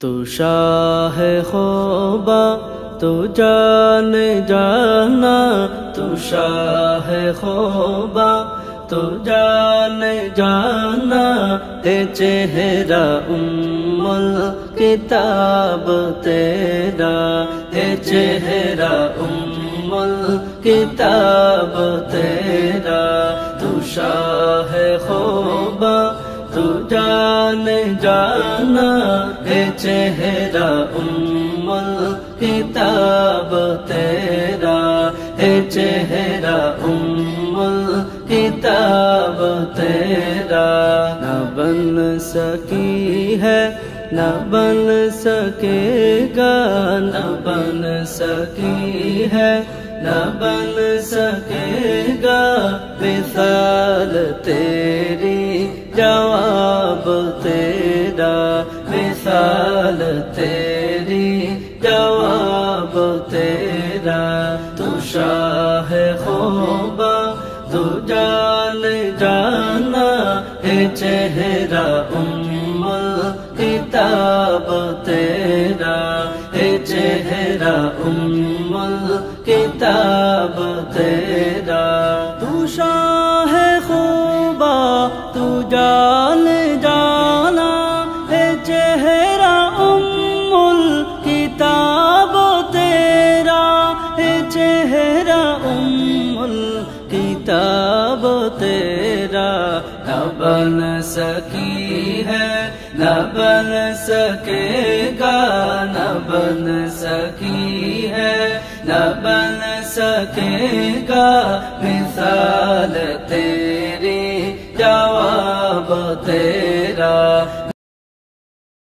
تو شاہ خوبا تو جان جانا، تو شاہ خوبا تو جان جانا، اے چہرہ الکتاب تیرا، اے چہرہ الکتاب تیرا، تو شاہ خوبا تو جان جانا، اے چہرہ الکتاب تیرا، اے چہرہ الکتاب تیرا، نہ بن سکی ہے نہ بن سکے گا، نہ بن سکی ہے نہ بن سکے گا، مثال تیری جواب تیرا، مثال تیری جواب تیرا، تو شاہ خوبا تو جان جانا، اے چہرہ الکتاب تیرا، اے چہرہ الکتاب تیرا، تو شاہ خوبا تو جان جانا، اے چہرہ الکتاب تیرا، اے چہرہ الکتاب تیرا، نہ بن سکی ہے نہ بن سکے گا، نہ بن سکی ہے نہ بن سکے گا، مثال تیری جواب تیرا،